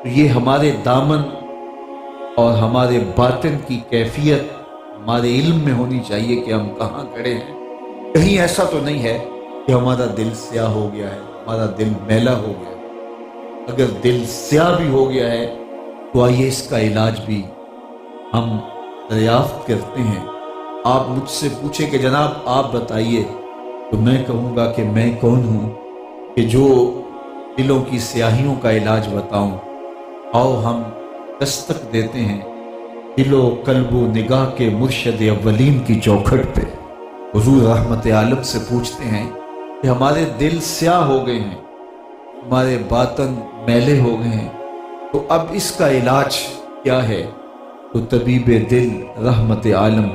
تو یہ ہمارے دامن اور ہمارے باطن کی کیفیت ہمارے علم میں ہونی چاہیے کہ ہم کہاں کھڑے ہیں۔ کہیں ایسا تو نہیں ہے کہ ہمارا دل سیاہ ہو گیا ہے، ہمارا دل میلا ہو گیا ہے۔ اگر دل سیاہ بھی ہو گیا ہے تو آئیے اس کا علاج بھی ہم دریافت کرتے ہیں۔ آپ مجھ سے پوچھیں کہ جناب آپ بتائیے، تو میں کہوں گا کہ میں کون ہوں کہ جو دلوں کی سیاہیوں کا علاج بتاؤں۔ آؤ ہم دستک دیتے ہیں دل و قلب و نگاہ کے مرشد اولین کی چوکھٹ پہ۔ حضور رحمت عالم سے پوچھتے ہیں کہ ہمارے دل سیاہ ہو گئے ہیں، ہمارے باطن میلے ہو گئے ہیں، تو اب اس کا علاج کیا ہے؟ تو طبیب دل رحمت عالم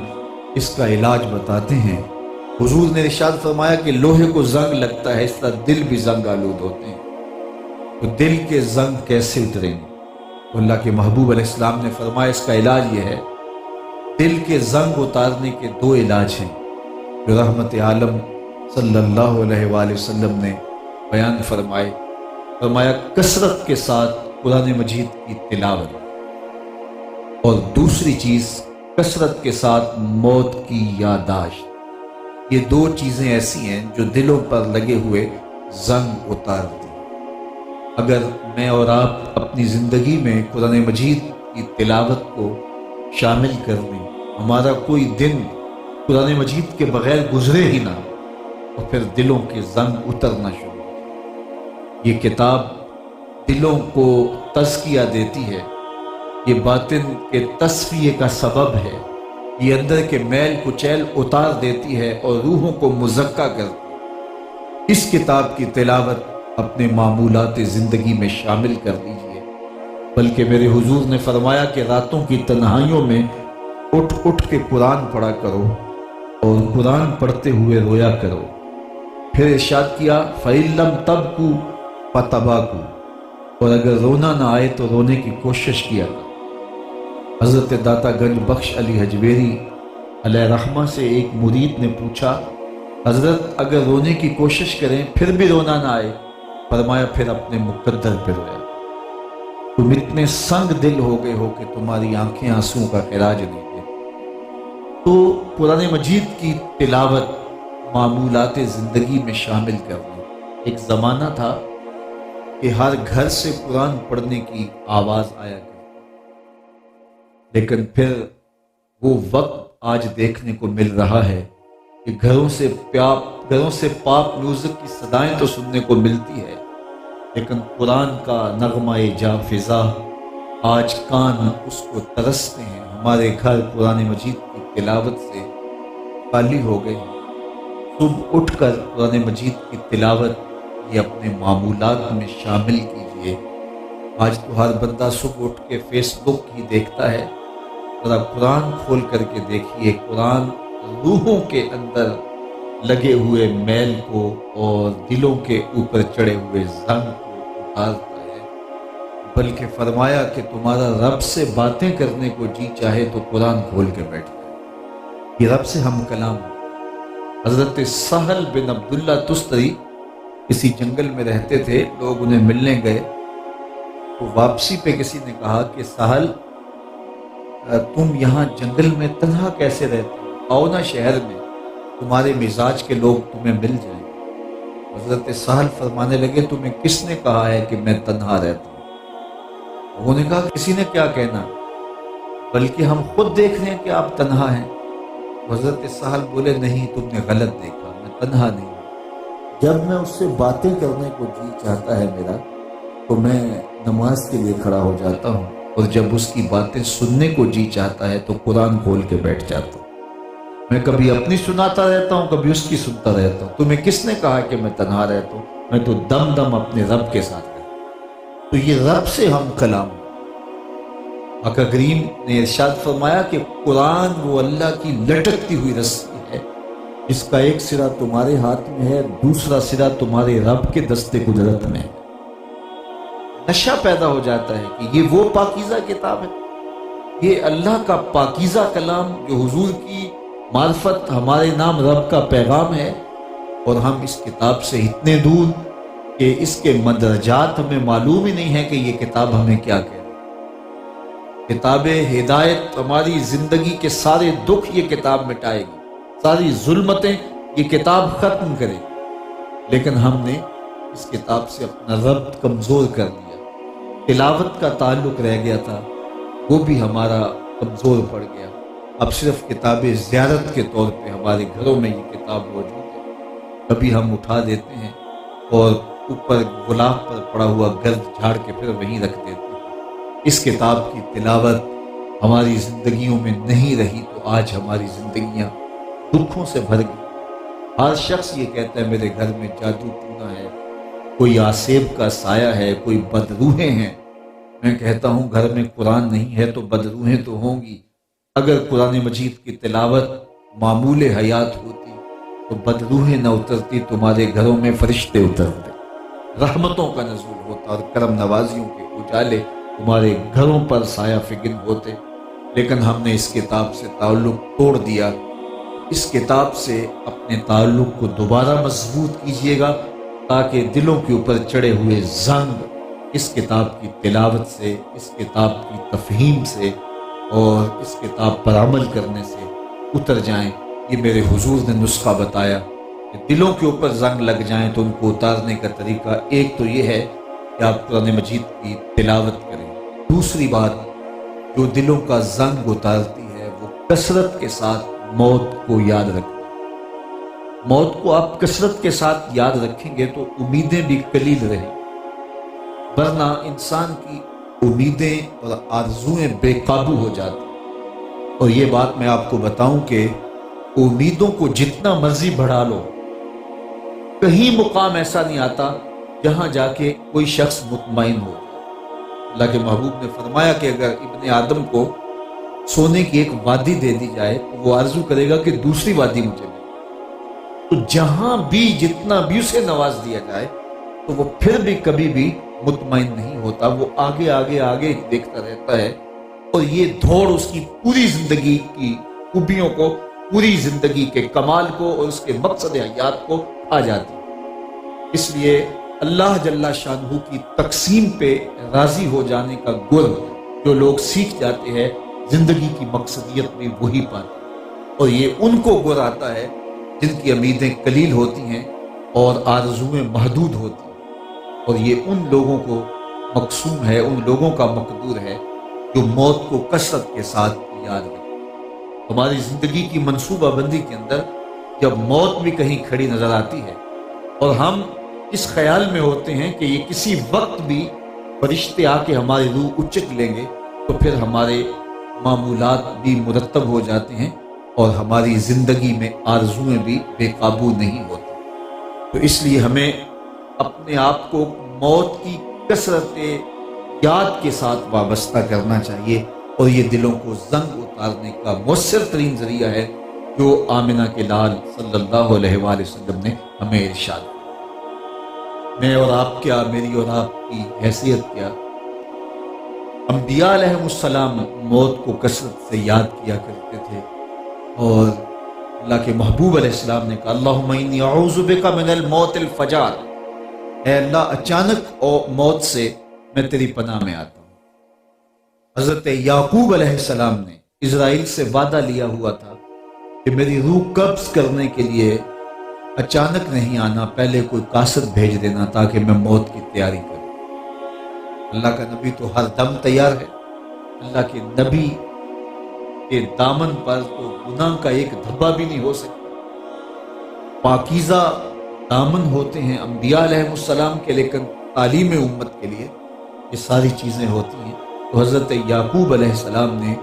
اس کا علاج بتاتے ہیں۔ حضور نے ارشاد فرمایا کہ لوہے کو زنگ لگتا ہے، اس طرح دل بھی زنگ آلود ہوتے ہیں، تو دل کے زنگ کیسے اتریں گے؟ تو اللہ کے محبوب علیہ السلام نے فرمایا اس کا علاج یہ ہے، دل کے زنگ اتارنے کے دو علاج ہیں جو رحمت عالم صلی اللہ علیہ وآلہ وسلم نے بیان فرمایا کثرت کے ساتھ قرآن مجید کی تلاوت، اور دوسری چیز کثرت کے ساتھ موت کی یادداشت۔ یہ دو چیزیں ایسی ہیں جو دلوں پر لگے ہوئے زنگ اتارتی ہیں۔ اگر میں اور آپ اپنی زندگی میں قرآن مجید کی تلاوت کو شامل کر لیں، ہمارا کوئی دن قرآن مجید کے بغیر گزرے ہی نہ، تو پھر دلوں کے زنگ اترنا شروع ہو۔ یہ کتاب دلوں کو تزکیہ دیتی ہے، یہ باطن کے تصفیے کا سبب ہے، یہ اندر کے میل کچیل اتار دیتی ہے اور روحوں کو مزکہ کرتی ہے۔ اس کتاب کی تلاوت اپنے معمولات زندگی میں شامل کر لیجئے، بلکہ میرے حضور نے فرمایا کہ راتوں کی تنہائیوں میں اٹھ اٹھ کے قرآن پڑھا کرو اور قرآن پڑھتے ہوئے رویا کرو۔ پھر ارشاد کیا فَإِن لَمْ تَبْكُوا فَتَبَاكُوا، اور اگر رونا نہ آئے تو رونے کی کوشش کیا کرو۔ حضرت داتا گنج بخش علی حجویری علیہ رحمہ سے ایک مرید نے پوچھا حضرت اگر رونے کی کوشش کریں پھر بھی رونا نہ آئے؟ فرمایا پھر اپنے مقدر پہ رویا۔ تم اتنے سنگ دل ہو گئے ہو کہ تمہاری آنکھیں آنسوں کا خراج نہیں دیتی۔ تو قرآن مجید کی تلاوت معمولات زندگی میں شامل کرنا۔ ایک زمانہ تھا کہ ہر گھر سے قرآن پڑھنے کی آواز آیا کرتی، لیکن پھر وہ وقت آج دیکھنے کو مل رہا ہے کہ گھروں سے پاپ میوزک کی صدائیں تو سننے کو ملتی ہے، لیکن قرآن کا نغمہ جا فضا آج کان اس کو ترستے ہیں۔ ہمارے گھر قرآن مجید کی تلاوت سے خالی ہو گئے ہیں۔ صبح اٹھ کر قرآن مجید کی تلاوت یہ اپنے معمولات میں شامل کیجئے۔ آج تو ہر بندہ صبح اٹھ کے فیس بک ہی دیکھتا ہے، ذرا قرآن کھول کر کے دیکھیے، قرآن روحوں کے اندر لگے ہوئے میل کو اور دلوں کے اوپر چڑھے ہوئے زنگ کو اتارتا ہے۔ بلکہ فرمایا کہ تمہارا رب سے باتیں کرنے کو جی چاہے تو قرآن کھول کے بیٹھ جائے۔ یہ رب سے ہم کلام۔ حضرت سہل بن عبداللہ تستری کسی جنگل میں رہتے تھے، لوگ انہیں ملنے گئے تو واپسی پہ کسی نے کہا کہ سہل تم یہاں جنگل میں تنہا کیسے رہتے ہو؟ آؤ نا شہر میں، تمہارے مزاج کے لوگ تمہیں مل جائیں۔ حضرت سہل فرمانے لگے تمہیں کس نے کہا ہے کہ میں تنہا رہتا ہوں؟ انہوں نے کہا کسی نے کیا کہنا، بلکہ ہم خود دیکھ رہے ہیں کہ آپ تنہا ہیں۔ حضرت سہل بولے نہیں، تم نے غلط دیکھا، میں تنہا نہیں ہوں۔ جب میں اس سے باتیں کرنے کو جی چاہتا ہے میرا تو میں نماز کے لیے کھڑا ہو جاتا ہوں، اور جب اس کی باتیں سننے کو جی چاہتا ہے تو قرآن کھول کے بیٹھ جاتا ہوں۔ میں کبھی اپنی سناتا رہتا ہوں، کبھی اس کی سنتا رہتا ہوں۔ تمہیں کس نے کہا کہ میں تنہا رہتا ہوں؟ میں تو دم دم اپنے رب کے ساتھ رہتا ہوں۔ تو یہ رب سے ہم کلام۔ آقا کریم نے ارشاد فرمایا کہ قرآن وہ اللہ کی لٹکتی ہوئی رسی ہے، جس کا ایک سرا تمہارے ہاتھ میں ہے، دوسرا سرا تمہارے رب کے دستے قدرت میں ہے۔ نشہ پیدا ہو جاتا ہے کہ یہ وہ پاکیزہ کتاب ہے، یہ اللہ کا پاکیزہ کلام جو حضور کی معرفت، ہمارے نام رب کا پیغام ہے، اور ہم اس کتاب سے اتنے دور کہ اس کے مدرجات ہمیں معلوم ہی نہیں ہے کہ یہ کتاب ہمیں کیا کہہ رہی ہے۔ کتاب ہدایت ہماری زندگی کے سارے دکھ یہ کتاب مٹائے گی، ساری ظلمتیں یہ کتاب ختم کرے گی، لیکن ہم نے اس کتاب سے اپنا ربط کمزور کر دیا۔ تلاوت کا تعلق رہ گیا تھا، وہ بھی ہمارا کمزور پڑ گیا۔ اب صرف کتاب زیارت کے طور پہ ہمارے گھروں میں یہ کتاب موجود ہے، کبھی ہم اٹھا دیتے ہیں اور اوپر غلاف پر پڑا ہوا گرد جھاڑ کے پھر وہیں رکھ دیتے ہیں۔ اس کتاب کی تلاوت ہماری زندگیوں میں نہیں رہی تو آج ہماری زندگیاں دکھوں سے بھر گئی۔ ہر شخص یہ کہتا ہے میرے گھر میں جادو ٹونا ہے، کوئی آسیب کا سایہ ہے، کوئی بدروحیں ہیں۔ میں کہتا ہوں گھر میں قرآن نہیں ہے تو بدروحیں تو ہوں گی۔ اگر قرآن مجید کی تلاوت معمول حیات ہوتی تو بدروحیں نہ اترتی، تمہارے گھروں میں فرشتے اترتے، رحمتوں کا نزول ہوتا اور کرم نوازیوں کے اجالے تمہارے گھروں پر سایہ فگن ہوتے۔ لیکن ہم نے اس کتاب سے تعلق توڑ دیا۔ اس کتاب سے اپنے تعلق کو دوبارہ مضبوط کیجیے گا تاکہ دلوں کے اوپر چڑھے ہوئے زنگ اس کتاب کی تلاوت سے، اس کتاب کی تفہیم سے اور اس کتاب پر عمل کرنے سے اتر جائیں۔ یہ میرے حضور نے نسخہ بتایا کہ دلوں کے اوپر زنگ لگ جائیں تو ان کو اتارنے کا طریقہ ایک تو یہ ہے کہ آپ قرآن مجید کی تلاوت کریں۔ دوسری بات جو دلوں کا زنگ اتارتی ہے وہ کثرت کے ساتھ موت کو یاد رکھیں۔ موت کو آپ کثرت کے ساتھ یاد رکھیں گے تو امیدیں بھی قلیل رہیں، ورنہ انسان کی امیدیں اور آرزویں بے قابو ہو جاتی ہیں۔ اور یہ بات میں آپ کو بتاؤں کہ امیدوں کو جتنا مرضی بڑھا لو، کہیں مقام ایسا نہیں آتا جہاں جا کے کوئی شخص مطمئن ہو۔ اللہ کے محبوب نے فرمایا کہ اگر ابن آدم کو سونے کی ایک وادی دے دی جائے تو وہ آرزو کرے گا کہ دوسری وادی مجھے ملے۔ تو جہاں بھی جتنا بھی اسے نواز دیا جائے تو وہ پھر بھی کبھی بھی مطمئن نہیں ہوتا، وہ آگے آگے آگے دیکھتا رہتا ہے، اور یہ دوڑ اس کی پوری زندگی کی خوبیوں کو، پوری زندگی کے کمال کو اور اس کے مقصد حیات کو آ جاتی ہے۔ اس لیے اللہ جل شانہ کی تقسیم پہ راضی ہو جانے کا گر جو لوگ سیکھ جاتے ہیں، زندگی کی مقصدیت میں وہی پاتے ہیں، اور یہ ان کو گر آتا ہے جن کی امیدیں قلیل ہوتی ہیں اور آرزویں محدود ہوتی ہیں، اور یہ ان لوگوں کو مقسوم ہے، ان لوگوں کا مقدور ہے جو موت کو کثرت کے ساتھ یاد رکھتے۔ ہماری زندگی کی منصوبہ بندی کے اندر جب موت بھی کہیں کھڑی نظر آتی ہے اور ہم اس خیال میں ہوتے ہیں کہ یہ کسی وقت بھی فرشتے آ کے ہماری روح اچک لیں گے، تو پھر ہمارے معمولات بھی مرتب ہو جاتے ہیں اور ہماری زندگی میں آرزویں بھی بے قابو نہیں ہوتی۔ تو اس لیے ہمیں اپنے آپ کو موت کی کثرت یاد کے ساتھ وابستہ کرنا چاہیے، اور یہ دلوں کو زنگ اتارنے کا مؤثر ترین ذریعہ ہے جو آمنہ کے لال صلی اللہ علیہ وآلہ وسلم نے ہمیں ارشاد کیا۔ میں اور آپ کیا، میری اور آپ کی حیثیت کیا، انبیاء علیہ السلام موت کو کثرت سے یاد کیا کرتے تھے، اور اللہ کے محبوب علیہ السلام نے کہا اللہم انی اعوذ بک من الموت الفجاع، اے اللہ اچانک اور موت سے میں تیری پناہ میں آتا ہوں۔ حضرت یعقوب علیہ السلام نے اسرائیل سے وعدہ لیا ہوا تھا کہ میری روح قبض کرنے کے لیے اچانک نہیں آنا، پہلے کوئی قاصد بھیج دینا تاکہ میں موت کی تیاری کروں۔ اللہ کا نبی تو ہر دم تیار ہے۔ اللہ کے نبی کے دامن پر تو گناہ کا ایک دھبا بھی نہیں ہو سکتا۔ پاکیزہ دامن ہوتے ہیں انبیاء علیہ السلام کے، لیکن تعلیم امت کے لیے یہ ساری چیزیں ہوتی ہیں۔ تو حضرت یعقوب علیہ السلام نے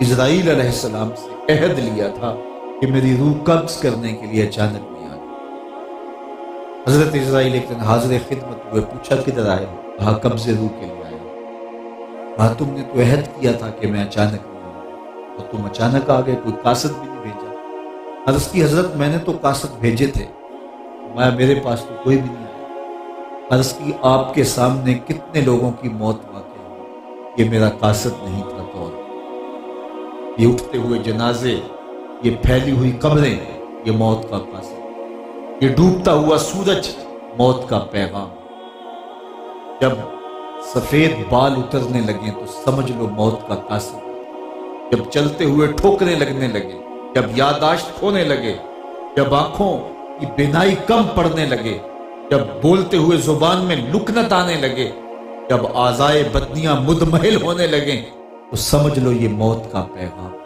اسرائیل علیہ السلام سے عہد لیا تھا کہ میری روح قبض کرنے کے لیے اچانک نہیں آئی۔ حضرت اسرائیل ایک دن حاضر خدمت ہوئے، پوچھا کدھر آئے ہو؟ کہا قبض روح کے لیے آیا ہوں۔ کہا تم نے تو عہد کیا تھا کہ میں اچانک نہیں آؤں، اور تم اچانک آ گئے، کوئی قاصد بھی نہیں بھیجا۔ عرض کی حضرت میں نے تو قاصد بھیجے تھے، میرے پاس تو کوئی بھی نہیں آیا۔ عرض کی آپ کے سامنے کتنے لوگوں کی موت واقع ہوئی، یہ میرا قاصد نہیں تھا تو یہ اٹھتے ہوئے جنازے، یہ پھیلی ہوئی قبریں، یہ موت کا قاصد، یہ ڈوبتا ہوا سورج موت کا پیغام۔ جب سفید بال اترنے لگے تو سمجھ لو موت کا قاصد، جب چلتے ہوئے ٹھوکریں لگنے لگے، جب یادداشت کھونے لگے، جب آنکھوں کی بینائی کم پڑنے لگے، جب بولتے ہوئے زبان میں لکنت آنے لگے، جب اعضائے بدنیاں مدمحل ہونے لگیں، تو سمجھ لو یہ موت کا پیغام۔